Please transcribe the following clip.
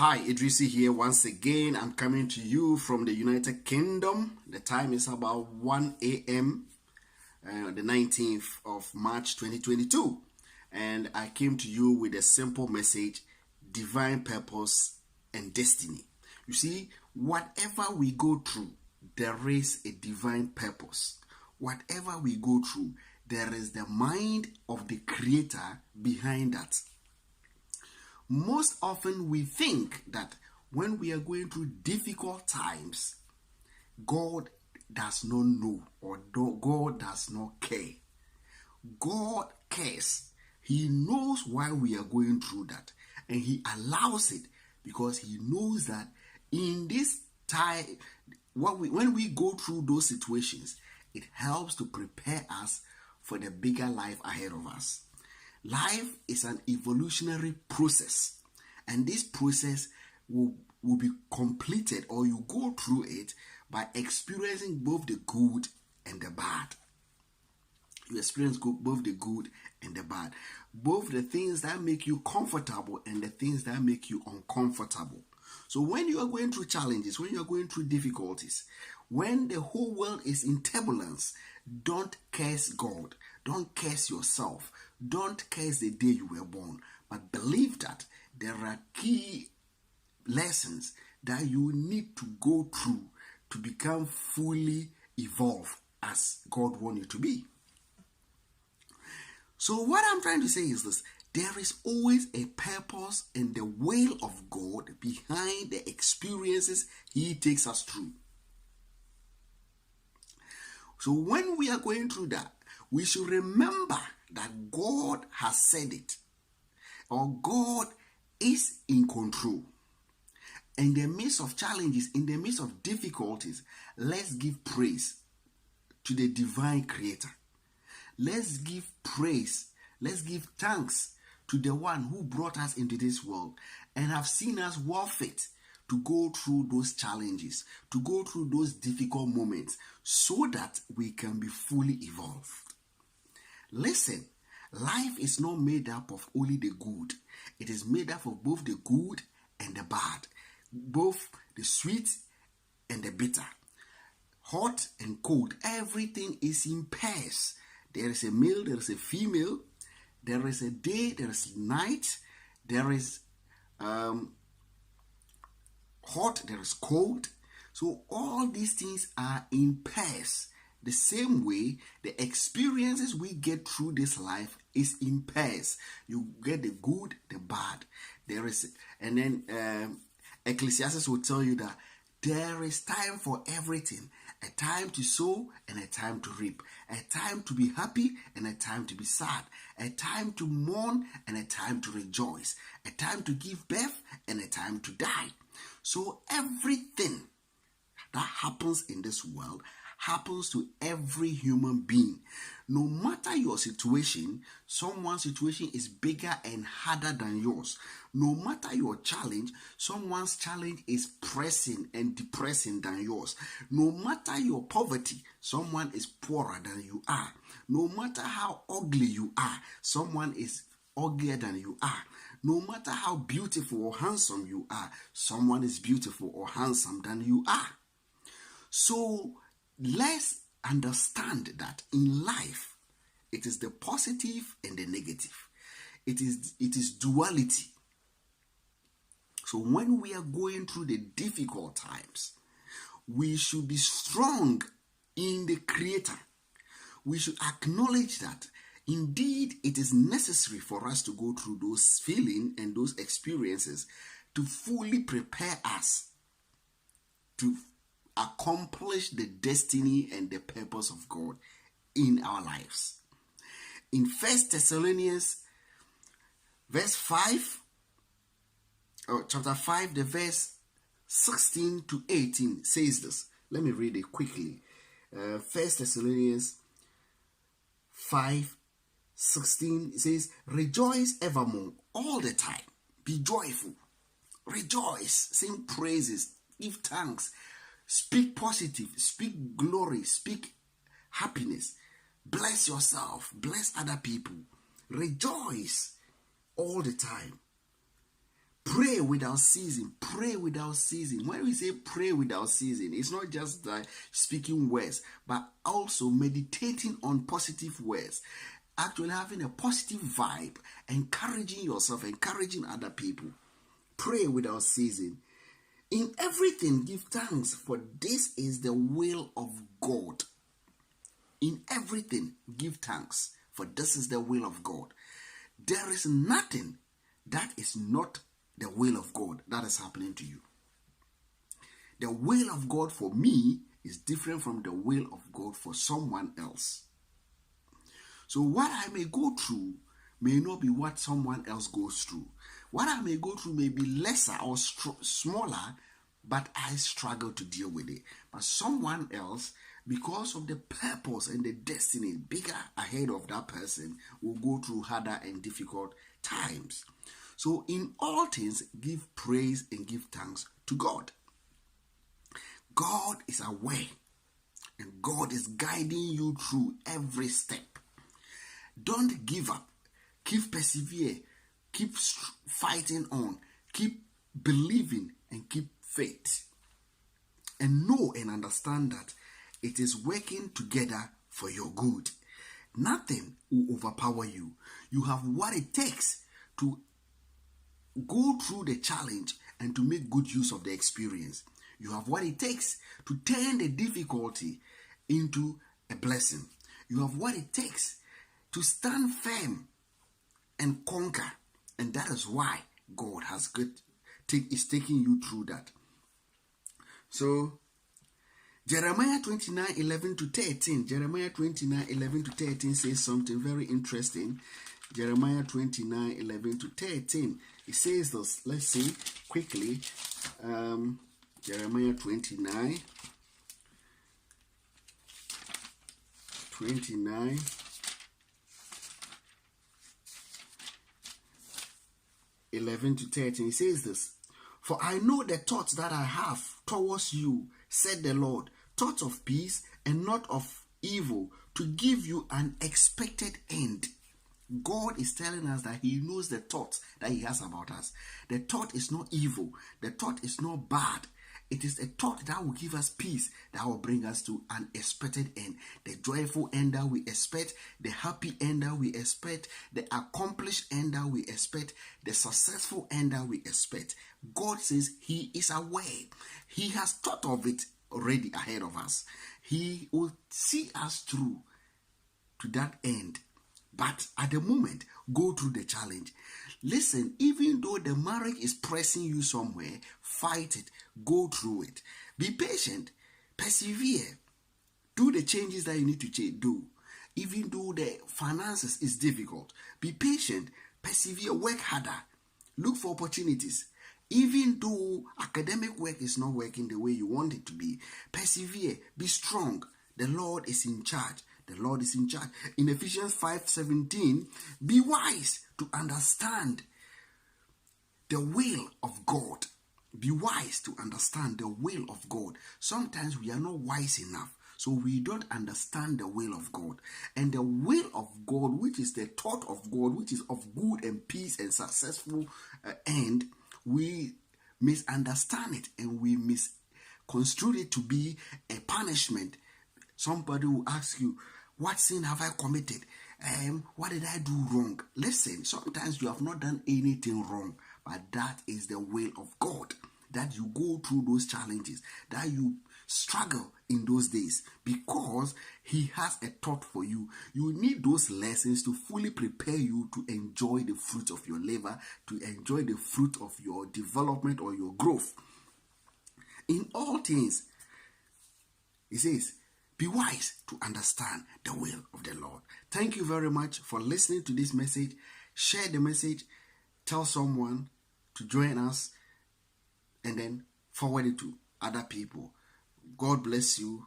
Hi, Idrisi here once again. I'm coming to you from the United Kingdom. The time is about 1 a.m., the 19th of March 2022. And I came to you with a simple message: divine purpose and destiny. You see, whatever we go through, there is a divine purpose. Whatever we go through, there is the mind of the Creator behind that. Most often we think that when we are going through difficult times, God does not know or God does not care. God cares. He knows why we are going through that, and He allows it because He knows that in this time, when we go through those situations, it helps to prepare us for the bigger life ahead of us. Life is an evolutionary process, and this process will be completed, or you go through it by experiencing both the good and the bad. You experience both the good and the bad, both the things that make you comfortable and the things that make you uncomfortable. So when you are going through challenges, when you are going through difficulties, when the whole world is in turbulence, don't curse God. Don't curse yourself. Don't curse the day you were born. But believe that there are key lessons that you need to go through to become fully evolved as God wants you to be. So what I'm trying to say is this: there is always a purpose and the will of God behind the experiences He takes us through. So when we are going through that, we should remember that God has said it, or God is in control. In the midst of challenges, in the midst of difficulties, let's give praise to the divine Creator. Let's give praise, let's give thanks to the one who brought us into this world and have seen us well fit to go through those challenges, to go through those difficult moments, so that we can be fully evolved. Listen, life is not made up of only the good. It is made up of both the good and the bad, both the sweet and the bitter, hot and cold. Everything is in pairs. There is a male, there is a female, there is a day, there is night, there is hot, there is cold. So all these things are in pairs. The same way the experiences we get through this life is in pairs. You get the good, the bad. And then Ecclesiastes will tell you that there is time for everything. A time to sow and a time to reap. A time to be happy and a time to be sad. A time to mourn and a time to rejoice. A time to give birth and a time to die. So everything that happens in this world happens to every human being. No matter your situation, someone's situation is bigger and harder than yours. No matter your challenge, someone's challenge is pressing and depressing than yours. No matter your poverty, someone is poorer than you are. No matter how ugly you are, someone is uglier than you are. No matter how beautiful or handsome you are, someone is beautiful or handsome than you are. So let's understand that in life, it is the positive and the negative. It is duality. So when we are going through the difficult times, we should be strong in the Creator. We should acknowledge that indeed it is necessary for us to go through those feelings and those experiences to fully prepare us to accomplish the destiny and the purpose of God in our lives. In 1 Thessalonians chapter 5, the verse 16 to 18 says this. Let me read it quickly. 1 Thessalonians 5:16 says, "Rejoice evermore, all the time. Be joyful. Rejoice, sing praises, give thanks. Speak positive, speak glory, speak happiness. Bless yourself, bless other people. Rejoice all the time. Pray without ceasing. Pray without ceasing. When we say pray without ceasing, it's not just speaking words, but also meditating on positive words. Actually having a positive vibe, encouraging yourself, encouraging other people. Pray without ceasing. In everything, give thanks, for this is the will of God. In everything, give thanks, for this is the will of God. There is nothing that is not the will of God that is happening to you. The will of God for me is different from the will of God for someone else. So what I may go through may not be what someone else goes through. What I may go through may be lesser or smaller, but I struggle to deal with it. But someone else, because of the purpose and the destiny bigger ahead of that person, will go through harder and difficult times. So in all things, give praise and give thanks to God. God is aware and God is guiding you through every step. Don't give up. Keep persevere. Keep fighting on. Keep believing and keep faith. And know and understand that it is working together for your good. Nothing will overpower you. You have what it takes to go through the challenge and to make good use of the experience. You have what it takes to turn the difficulty into a blessing. You have what it takes to stand firm and conquer. And that is why God is taking you through that. So, Jeremiah 29:11-13. Jeremiah 29:11-13 says something very interesting. Jeremiah 29:11-13. It says this. Let's see quickly. Jeremiah 29. 11-13. It says this. For I know the thoughts that I have towards you, said the Lord, thoughts of peace and not of evil, to give you an expected end. God is telling us that He knows the thoughts that He has about us. The thought is not evil. The thought is not bad. It is a thought that will give us peace, that will bring us to an expected end. The joyful end that we expect, the happy end that we expect, the accomplished end that we expect, the successful end that we expect. God says He is aware. He has thought of it already ahead of us. He will see us through to that end. But at the moment, go through the challenge. Listen, even though the marriage is pressing you somewhere, fight it. Go through it. Be patient. Persevere. Do the changes that you need to do. Even though the finances is difficult, be patient. Persevere. Work harder. Look for opportunities. Even though academic work is not working the way you want it to be, persevere. Be strong. The Lord is in charge. The Lord is in charge. In Ephesians 5:17, be wise to understand the will of God. Be wise to understand the will of God. Sometimes we are not wise enough, so we don't understand the will of God. And the will of God, which is the thought of God, which is of good and peace and successful end, we misunderstand it and we misconstrue it to be a punishment. Somebody will ask you, what sin have I committed? What did I do wrong? Listen, sometimes you have not done anything wrong, but that is the will of God. That you go through those challenges, that you struggle in those days, because He has a thought for you. You need those lessons to fully prepare you to enjoy the fruit of your labor, to enjoy the fruit of your development or your growth. In all things, He says, be wise to understand the will of the Lord. Thank you very much for listening to this message. Share the message. Tell someone to join us and then forward it to other people. God bless you.